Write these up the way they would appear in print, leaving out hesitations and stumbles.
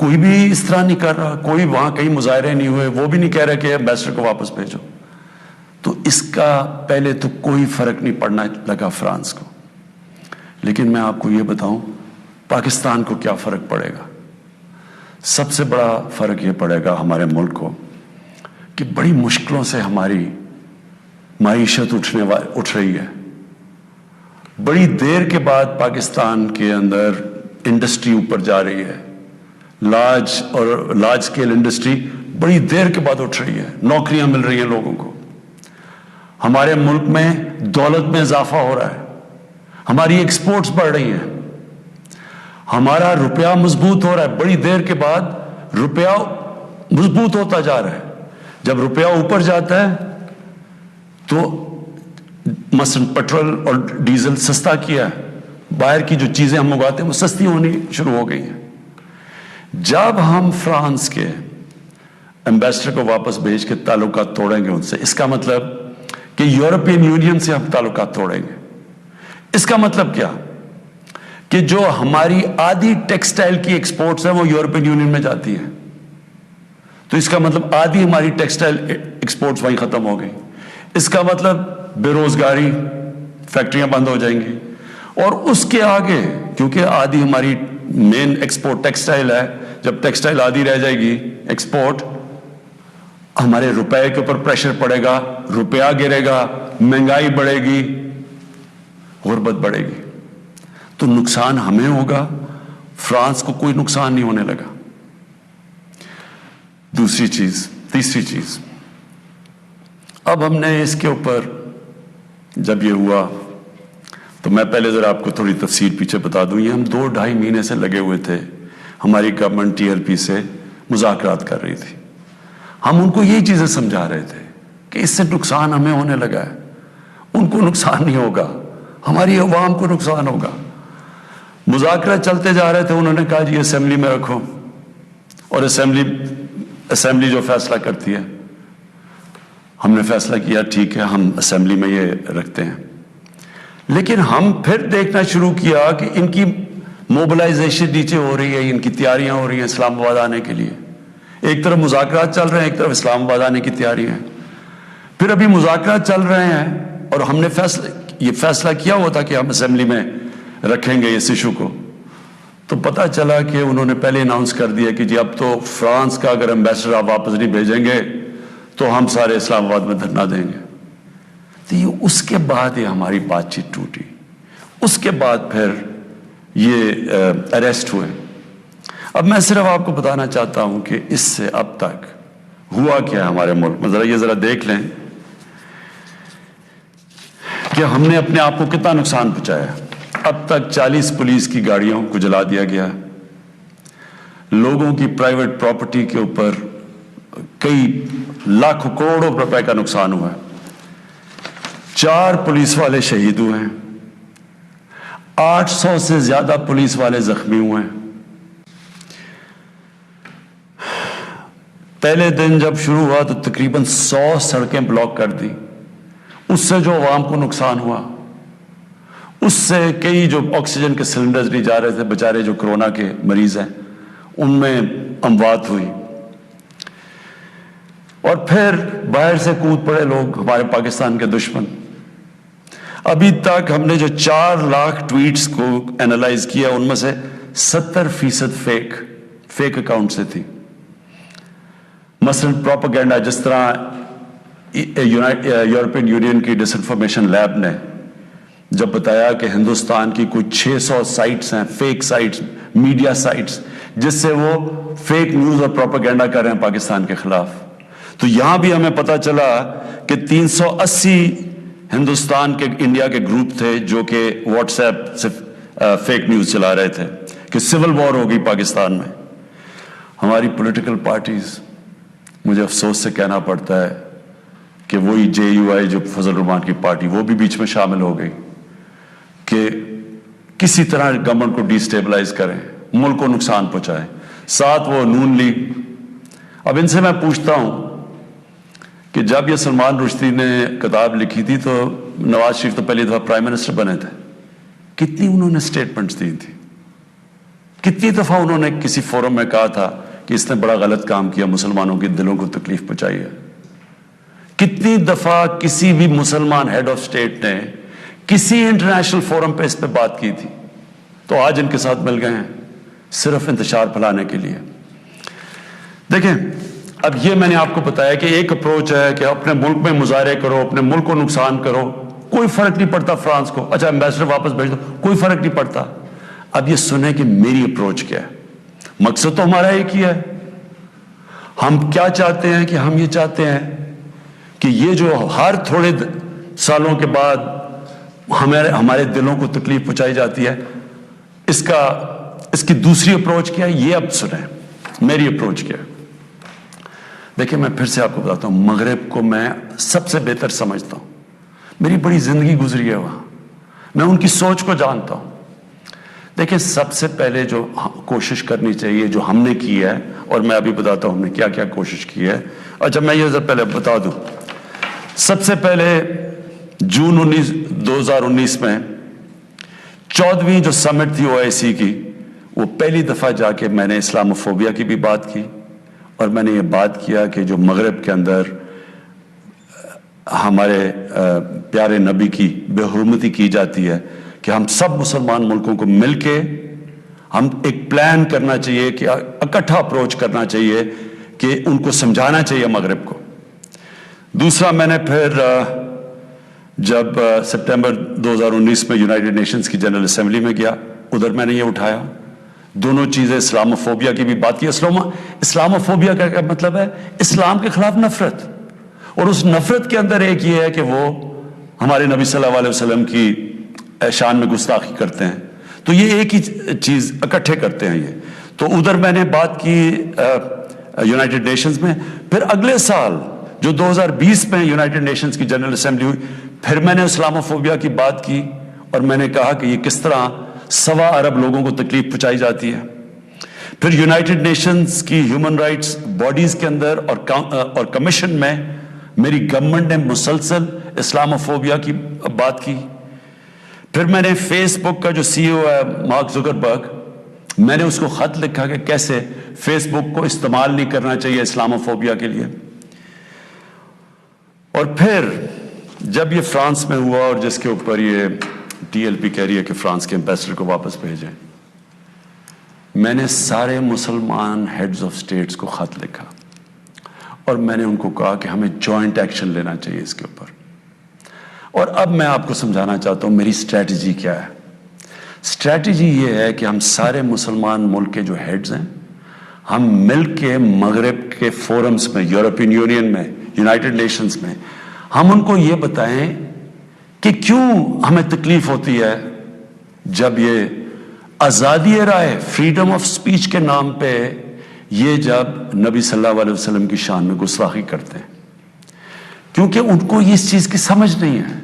کوئی بھی اس طرح نہیں کر رہا, کوئی وہاں کئی مظاہرے نہیں ہوئے, وہ بھی نہیں کہہ رہے کہ ایمبیسڈر کو واپس بھیجو. تو اس کا پہلے تو کوئی فرق نہیں پڑنا لگا فرانس کو. لیکن میں آپ کو یہ بتاؤں پاکستان کو کیا فرق پڑے گا. سب سے بڑا فرق یہ پڑے گا ہمارے ملک کو کہ بڑی مشکلوں سے ہماری معیشت اٹھ رہی ہے. بڑی دیر کے بعد پاکستان کے اندر انڈسٹری اوپر جا رہی ہے, لارج اسکیل انڈسٹری بڑی دیر کے بعد اٹھ رہی ہے, نوکریاں مل رہی ہیں لوگوں کو, ہمارے ملک میں دولت میں اضافہ ہو رہا ہے, ہماری ایکسپورٹس بڑھ رہی ہیں, ہمارا روپیہ مضبوط ہو رہا ہے. بڑی دیر کے بعد روپیہ مضبوط ہوتا جا رہا ہے. جب روپیہ اوپر جاتا ہے تو مثلا پیٹرول اور ڈیزل سستا کیا ہے, باہر کی جو چیزیں ہم منگواتے ہیں وہ سستی ہونی شروع ہو گئی ہیں. جب ہم فرانس کے ایمبیسڈر کو واپس بھیج کے تعلقات توڑیں گے ان سے, اس کا مطلب کہ یورپین یونین سے ہم تعلقات توڑیں گے. اس کا مطلب کیا کہ جو ہماری آدھی ٹیکسٹائل کی ایکسپورٹس ہیں وہ یورپین یونین میں جاتی ہیں, تو اس کا مطلب آدھی ہماری ٹیکسٹائل ایکسپورٹس وہیں ختم ہو گئی. اس کا مطلب بے روزگاری, فیکٹریاں بند ہو جائیں گی. اور اس کے آگے کیونکہ آدھی ہماری مین ایکسپورٹ ٹیکسٹائل ہے, جب ٹیکسٹائل آدھی رہ جائے گی ایکسپورٹ, ہمارے روپے کے اوپر پریشر پڑے گا, روپیہ گرے گا, مہنگائی بڑھے گی, غربت بڑھے گی. تو نقصان ہمیں ہوگا, فرانس کو کوئی نقصان نہیں ہونے لگا. تیسری چیز, اب ہم نے اس کے اوپر جب یہ ہوا تو میں پہلے ذرا آپ کو تھوڑی تفصیل پیچھے بتا دوں. یہ ہم 2-2.5 مہینے سے لگے ہوئے تھے, ہماری گورنمنٹ TLP سے مذاکرات کر رہی تھی. ہم ان کو یہی چیزیں سمجھا رہے تھے کہ اس سے نقصان ہمیں ہونے لگا ہے, ان کو نقصان نہیں ہوگا, ہماری عوام کو نقصان ہوگا. مذاکرات چلتے جا رہے تھے, انہوں نے کہا جی اسمبلی میں رکھو, اور اسمبلی جو فیصلہ کرتی ہے. ہم نے فیصلہ کیا ٹھیک ہے ہم اسمبلی میں یہ رکھتے ہیں. لیکن ہم پھر دیکھنا شروع کیا کہ ان کی موبلائزیشن نیچے ہو رہی ہے, ان کی تیاریاں ہو رہی ہیں اسلام آباد آنے کے لیے. ایک طرف مذاکرات چل رہے ہیں, ایک طرف اسلام آباد آنے کی تیاریاں ہیں. پھر ابھی مذاکرات چل رہے ہیں اور ہم نے یہ فیصلہ کیا ہوا تھا کہ ہم اسمبلی میں رکھیں گے اس ایشو کو. تو پتہ چلا کہ انہوں نے پہلے اناؤنس کر دیا کہ جی اب تو فرانس کا اگر ایمبیسڈر آپ واپس نہیں بھیجیں گے تو ہم سارے اسلام آباد میں دھرنا دیں گے. تو یہ اس کے بعد یہ ہماری بات چیت ٹوٹی. اس کے بعد پھر یہ اریسٹ ہوئے. اب میں صرف آپ کو بتانا چاہتا ہوں کہ اس سے اب تک ہوا کیا ہے ہمارے ملک میں. یہ ذرا دیکھ لیں کہ ہم نے اپنے آپ کو کتنا نقصان پہنچایا. اب تک 40 پولیس کی گاڑیوں کو جلا دیا گیا, لوگوں کی پرائیویٹ پراپرٹی کے اوپر کئی لاکھوں کروڑوں روپے کا نقصان ہوا ہے, 4 پولیس والے شہید ہوئے ہیں, 800 سے زیادہ پولیس والے زخمی ہوئے ہیں. پہلے دن جب شروع ہوا تو تقریباً 100 سڑکیں بلاک کر دی. اس سے جو عوام کو نقصان ہوا, اس سے کئی جو آکسیجن کے سلنڈرز نہیں جا رہے تھے, بیچارے جو کورونا کے مریض ہیں, ان میں اموات ہوئی. اور پھر باہر سے کود پڑے لوگ, ہمارے پاکستان کے دشمن. ابھی تک ہم نے جو 4 لاکھ ٹویٹس کو اینالائز کیا, ان میں سے 70% فیک اکاؤنٹ سے تھی. مثلا پروپیگنڈا, جس طرح یورپین یونین کی ڈس انفارمیشن لیب نے جب بتایا کہ ہندوستان کی کوئی 600 سائٹس ہیں, فیک سائٹس, میڈیا سائٹس, جس سے وہ فیک نیوز اور پروپیگنڈا کر رہے ہیں پاکستان کے خلاف. تو یہاں بھی ہمیں پتہ چلا کہ 380 ہندوستان کے انڈیا کے گروپ تھے جو کہ واٹس ایپ سے فیک نیوز چلا رہے تھے کہ سول وار ہو گئی پاکستان میں. ہماری پولیٹیکل پارٹیز, مجھے افسوس سے کہنا پڑتا ہے کہ وہی JUI جو فضل الرحمان کی پارٹی, وہ بھی بیچ میں شامل ہو گئی کہ کسی طرح گورنمنٹ کو ڈی سٹیبلائز کریں, ملک کو نقصان پہنچائیں. ساتھ وہ نون لیگ. اب ان سے میں پوچھتا ہوں کہ جب یہ سلمان رشدی نے کتاب لکھی تھی تو نواز شریف تو پہلی دفعہ پرائم منسٹر بنے تھے, کتنی انہوں نے سٹیٹمنٹس دی تھی, کتنی دفعہ انہوں نے کسی فورم میں کہا تھا کہ اس نے بڑا غلط کام کیا، مسلمانوں کے دلوں کو تکلیف پہنچائی ہے. کتنی دفعہ کسی بھی مسلمان ہیڈ آف اسٹیٹ نے کسی انٹرنیشنل فورم پہ اس پہ بات کی تھی، تو آج ان کے ساتھ مل گئے ہیں صرف انتشار پھیلانے کے لیے. دیکھیں، اب یہ میں نے آپ کو بتایا کہ ایک اپروچ ہے کہ اپنے ملک میں مظاہرے کرو، اپنے ملک کو نقصان کرو، کوئی فرق نہیں پڑتا فرانس کو، اچھا ایمبیسڈر واپس بھیج دو، کوئی فرق نہیں پڑتا. اب یہ سنیں کہ میری اپروچ کیا ہے. مقصد تو ہمارا ایک ہی ہے. ہم کیا چاہتے ہیں کہ ہم یہ چاہتے ہیں کہ یہ جو ہر تھوڑے سالوں کے بعد ہمارے دلوں کو تکلیف پہنچائی جاتی ہے، اس کی دوسری اپروچ کیا ہے، یہ اب سنیں میری اپروچ کیا ہے. دیکھیں، میں پھر سے آپ کو بتاتا ہوں، مغرب کو میں سب سے بہتر سمجھتا ہوں. میری بڑی زندگی گزری ہے وہاں، میں ان کی سوچ کو جانتا ہوں. دیکھیں، سب سے پہلے جو کوشش کرنی چاہیے، جو ہم نے کی ہے، اور میں ابھی بتاتا ہوں ہم نے کیا کیا کوشش کی ہے. اچھا، میں یہ پہلے بتا دوں، سب سے پہلے جون 2019 میں 14ویں جو سمٹ تھی OIC کی، وہ پہلی دفعہ جا کے میں نے اسلاموفوبیا کی بھی بات کی، اور میں نے یہ بات کیا کہ جو مغرب کے اندر ہمارے پیارے نبی کی بے حرمتی کی جاتی ہے، کہ ہم سب مسلمان ملکوں کو مل کے ہم ایک پلان کرنا چاہیے، کہ اکٹھا اپروچ کرنا چاہیے، کہ ان کو سمجھانا چاہیے مغرب کو. دوسرا، میں نے پھر جب سپٹمبر 2019 میں یونائٹڈ نیشنز کی جنرل اسمبلی میں گیا، ادھر میں نے یہ اٹھایا دونوں چیزیں، اسلاموفوبیا کی بھی بات کی. اسلاموفوبیا کا کیا مطلب ہے؟ اسلام کے خلاف نفرت، اور اس نفرت کے اندر ایک یہ ہے کہ وہ ہمارے نبی صلی اللہ علیہ وسلم کی شان میں گستاخی کرتے ہیں. تو یہ ایک ہی چیز اکٹھے کرتے ہیں یہ. تو ادھر میں نے بات کی یونائٹڈ نیشنز میں. پھر اگلے سال جو 2020 میں یونائٹڈ نیشنز کی جنرل اسمبلی ہوئی، پھر میں نے اسلاموفوبیا کی بات کی، اور میں نے کہا کہ یہ کس طرح 1.25 ارب لوگوں کو تکلیف پہنچائی جاتی ہے. پھر یونائٹڈ نیشنز کی ہیومن رائٹس باڈیز کے اندر اور کمیشن میں میری گورنمنٹ نے مسلسل اسلاموفوبیا کی بات کی. پھر میں نے فیس بک کا جو CEO ہے مارک زکربرگ، میں نے اس کو خط لکھا کہ کیسے فیس بک کو استعمال نہیں کرنا چاہیے اسلاموفوبیا کے لیے. اور پھر جب یہ فرانس میں ہوا، اور جس کے اوپر یہ TLP کہہ رہی ہے کہ فرانس کے ایمبیسڈر کو واپس بھیجیں، میں نے سارے مسلمان ہیڈز آف سٹیٹس کو خط لکھا، اور میں نے ان کو کہا کہ ہمیں جوائنٹ ایکشن لینا چاہیے اس کے اوپر. اور اب میں آپ کو سمجھانا چاہتا ہوں میری اسٹریٹجی کیا ہے. اسٹریٹجی یہ ہے کہ ہم سارے مسلمان ملک کے جو ہیڈز ہیں، ہم مل کے مغرب کے فورمز میں، یورپین یونین میں، یونائٹڈ نیشنز میں، ہم ان کو یہ بتائیں کہ کیوں ہمیں تکلیف ہوتی ہے جب یہ آزادی رائے، فریڈم آف سپیچ کے نام پہ یہ جب نبی صلی اللہ علیہ وسلم کی شان میں گستاخی کرتے ہیں. کیونکہ ان کو اس چیز کی سمجھ نہیں ہے.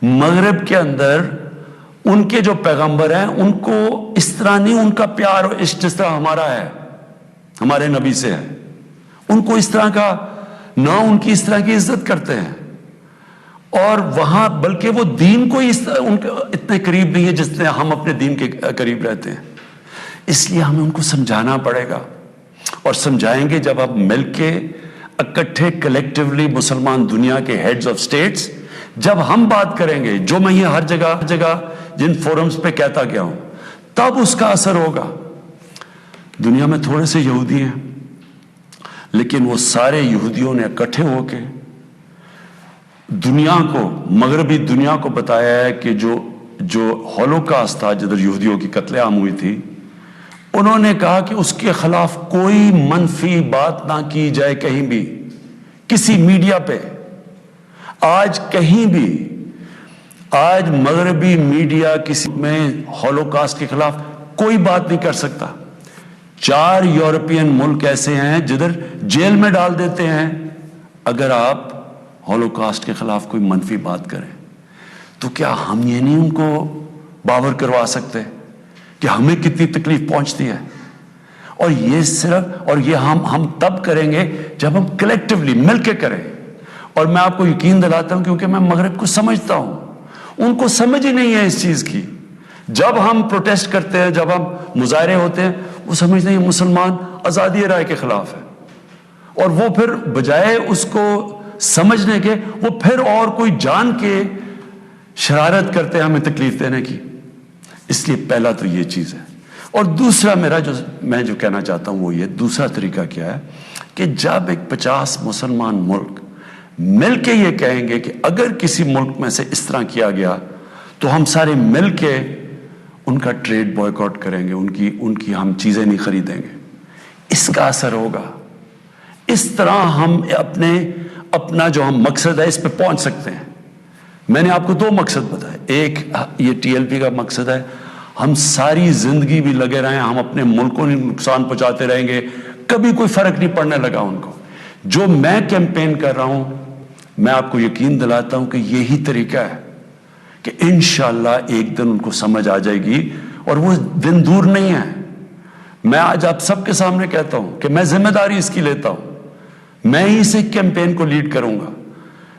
مغرب کے اندر ان کے جو پیغمبر ہیں، ان کو اس طرح نہیں، ان کا پیار اور عشق جس طرح ہمارا ہے، ہمارے نبی سے ہے، ان کو اس طرح کا نہ، ان کی اس طرح کی عزت کرتے ہیں. اور وہاں بلکہ وہ دین کو ان کے اتنے قریب نہیں ہے جس طرح ہم اپنے دین کے قریب رہتے ہیں. اس لیے ہمیں ان کو سمجھانا پڑے گا، اور سمجھائیں گے جب آپ مل کے اکٹھے کلیکٹیولی مسلمان دنیا کے ہیڈز آف سٹیٹس جب ہم بات کریں گے، جو میں یہ ہر جگہ جن فورمز پہ کہتا گیا ہوں، تب اس کا اثر ہوگا. دنیا میں تھوڑے سے یہودی ہیں، لیکن وہ سارے یہودیوں نے اکٹھے ہو کے دنیا کو، مغربی دنیا کو بتایا ہے کہ جو ہولوکاسٹ تھا، جدھر یہودیوں کی قتل عام ہوئی تھی، انہوں نے کہا کہ اس کے خلاف کوئی منفی بات نہ کی جائے کہیں بھی، کسی میڈیا پہ. آج کہیں بھی، آج مغربی میڈیا کسی میں ہولوکاسٹ کے خلاف کوئی بات نہیں کر سکتا. 4 یورپین ملک ایسے ہیں جدھر جیل میں ڈال دیتے ہیں اگر آپ ہولوکاسٹ کے خلاف کوئی منفی بات کریں. تو کیا ہم یہ نہیں ان کو باور کروا سکتے کہ ہمیں کتنی تکلیف پہنچتی ہے؟ اور یہ صرف، اور یہ ہم تب کریں گے جب ہم کلیکٹیولی مل کے کریں. اور میں آپ کو یقین دلاتا ہوں، کیونکہ میں مغرب کو سمجھتا ہوں، ان کو سمجھ ہی نہیں ہے اس چیز کی. جب ہم پروٹیسٹ کرتے ہیں, جب ہم مظاہرے ہوتے ہیں, وہ سمجھتے ہیں یہ مسلمان آزادی رائے کے خلاف ہے, اور وہ پھر بجائے اس کو سمجھنے کے وہ پھر اور کوئی جان کے شرارت کرتے ہیں ہمیں تکلیف دینے کی. اس لیے پہلا تو یہ چیز ہے. اور دوسرا میں جو کہنا چاہتا ہوں وہ یہ, دوسرا طریقہ کیا ہے کہ جب ایک 50 مسلمان ملک مل کے یہ کہیں گے کہ اگر کسی ملک میں سے اس طرح کیا گیا تو ہم سارے مل کے ان کا ٹریڈ بوائیکاٹ کریں گے, ان کی ہم چیزیں نہیں خریدیں گے, اس کا اثر ہوگا. اس طرح ہم اپنا جو ہم مقصد ہے اس پہ پہنچ سکتے ہیں. میں نے آپ کو 2 مقصد بتائے. ایک یہ TLP کا مقصد ہے, ہم ساری زندگی بھی لگے رہیں, ہم اپنے ملک کو نقصان پہنچاتے رہیں گے, کبھی کوئی فرق نہیں پڑنے لگا ان کو. جو میں کیمپین کر رہا ہوں, میں آپ کو یقین دلاتا ہوں کہ یہی طریقہ ہے کہ انشاءاللہ ایک دن ان کو سمجھ آ جائے گی, اور وہ دن دور نہیں ہے. میں آج آپ سب کے سامنے کہتا ہوں کہ میں ذمہ داری اس کی لیتا ہوں, میں ہی اس کیمپین کو لیڈ کروں گا,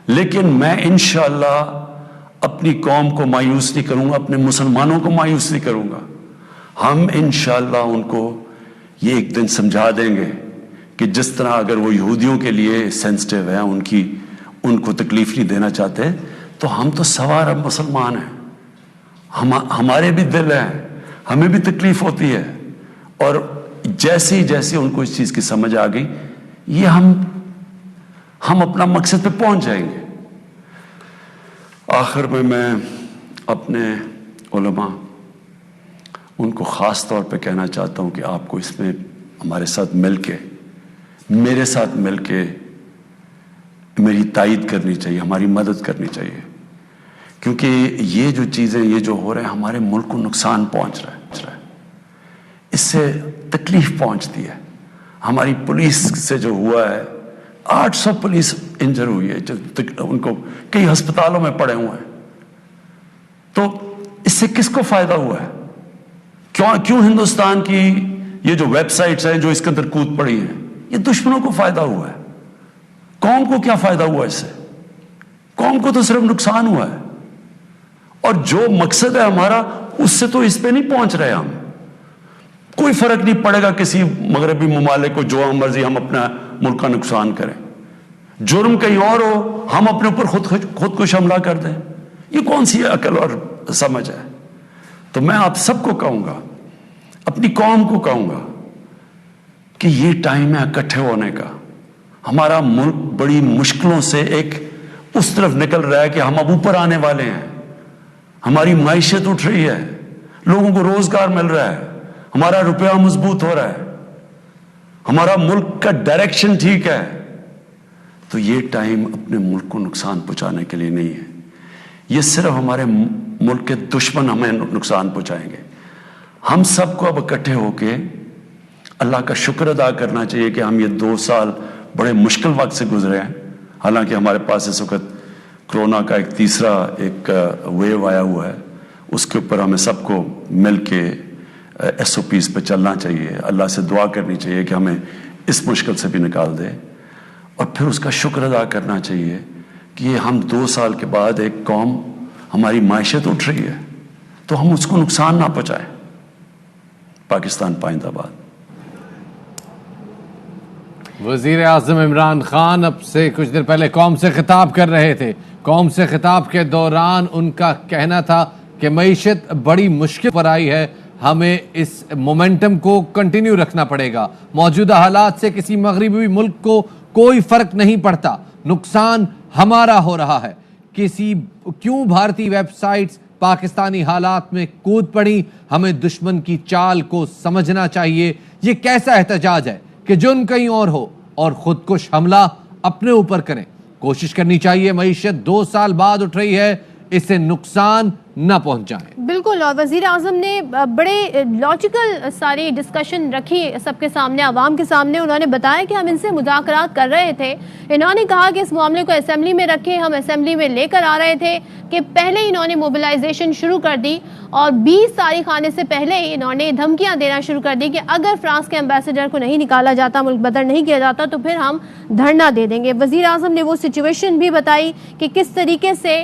لیکن میں انشاءاللہ اپنی قوم کو مایوس نہیں کروں گا, اپنے مسلمانوں کو مایوس نہیں کروں گا. ہم انشاءاللہ ان کو یہ ایک دن سمجھا دیں گے کہ جس طرح اگر وہ یہودیوں کے لیے سینسٹیو ہیں, ان کو تکلیف نہیں دینا چاہتے, تو ہم تو سوا ارب مسلمان ہیں, ہمارے بھی دل ہیں, ہمیں بھی تکلیف ہوتی ہے. اور جیسے ان کو اس چیز کی سمجھ آ گئی, یہ ہم اپنا مقصد پہ پہنچ جائیں گے. آخر میں اپنے علماء ان کو خاص طور پہ کہنا چاہتا ہوں کہ آپ کو اس میں ہمارے ساتھ مل کے, میرے ساتھ مل کے میری تائید کرنی چاہیے, ہماری مدد کرنی چاہیے, کیونکہ یہ جو چیزیں یہ جو ہو رہے ہیں ہمارے ملک کو نقصان پہنچ رہا ہے, اس سے تکلیف پہنچتی ہے. ہماری پولیس سے جو ہوا ہے, 800 پولیس انجر ہوئی ہے, ان کو کئی ہسپتالوں میں پڑے ہوئے ہیں. تو اس سے کس کو فائدہ ہوا ہے؟ کیوں ہندوستان کی یہ جو ویب سائٹس ہیں جو اس کے اندر کود پڑی ہیں, یہ دشمنوں کو فائدہ ہوا ہے. قوم کو کیا فائدہ ہوا اس سے؟ قوم کو تو صرف نقصان ہوا ہے. اور جو مقصد ہے ہمارا, اس سے تو اس پہ نہیں پہنچ رہے ہم. کوئی فرق نہیں پڑے گا کسی مغربی ممالک کو, جو مرضی ہم اپنا ملک کا نقصان کریں. جرم کہیں اور ہو, ہم اپنے اوپر خودکش حملہ کر دیں. یہ کون سی عقل اور سمجھ ہے؟ تو میں آپ سب کو کہوں گا, اپنی قوم کو کہوں گا کہ یہ ٹائم ہے اکٹھے ہونے کا. ہمارا ملک بڑی مشکلوں سے ایک اس طرف نکل رہا ہے کہ ہم اب اوپر آنے والے ہیں. ہماری معیشت اٹھ رہی ہے, لوگوں کو روزگار مل رہا ہے, ہمارا روپیہ مضبوط ہو رہا ہے, ہمارا ملک کا ڈائریکشن ٹھیک ہے. تو یہ ٹائم اپنے ملک کو نقصان پہنچانے کے لیے نہیں ہے. یہ صرف ہمارے ملک کے دشمن ہمیں نقصان پہنچائیں گے. ہم سب کو اب اکٹھے ہو کے اللہ کا شکر ادا کرنا چاہیے کہ ہم یہ 2 سال بڑے مشکل وقت سے گزرے ہیں. حالانکہ ہمارے پاس اس وقت کرونا کا ایک تیسرا ویو آیا ہوا ہے, اس کے اوپر ہمیں سب کو مل کے SOPs پہ چلنا چاہیے. اللہ سے دعا کرنی چاہیے کہ ہمیں اس مشکل سے بھی نکال دے, اور پھر اس کا شکر ادا کرنا چاہیے کہ یہ ہم 2 سال کے بعد ایک قوم, ہماری معیشت اٹھ رہی ہے, تو ہم اس کو نقصان نہ پہنچائیں. پاکستان پائندہ باد. وزیر اعظم عمران خان اب سے کچھ دیر پہلے قوم سے خطاب کر رہے تھے. قوم سے خطاب کے دوران ان کا کہنا تھا کہ معیشت بڑی مشکل پر آئی ہے, ہمیں اس مومنٹم کو کنٹینیو رکھنا پڑے گا. موجودہ حالات سے کسی مغربی ملک کو کوئی فرق نہیں پڑتا, نقصان ہمارا ہو رہا ہے. کیوں بھارتی ویب سائٹس پاکستانی حالات میں کود پڑی؟ ہمیں دشمن کی چال کو سمجھنا چاہیے. یہ کیسا احتجاج ہے کہ جرم کہیں اور ہو اور خودکش حملہ اپنے اوپر کریں. کوشش کرنی چاہیے معیشت 2 سال بعد اٹھ رہی ہے, اسے نقصان نہ پہنچائیں. بالکل, اور وزیر اعظم نے بڑے لاجیکل ساری ڈسکشن رکھی سب کے سامنے, عوام کے سامنے. انہوں نے بتایا کہ ہم ان سے مذاکرات کر رہے تھے. انہوں نے کہا کہ اس معاملے کو اسمبلی میں رکھے, ہم اسمبلی میں لے کر آ رہے تھے کہ پہلے ہی انہوں نے موبلائزیشن شروع کر دی, اور 20 تاریخ آنے سے پہلے ہی انہوں نے دھمکیاں دینا شروع کر دی کہ اگر فرانس کے ایمبیسڈر کو نہیں نکالا جاتا, ملک بدر نہیں کیا جاتا, تو پھر ہم دھرنا دے دیں گے. وزیر اعظم نے وہ سچویشن بھی بتائی کہ کس طریقے سے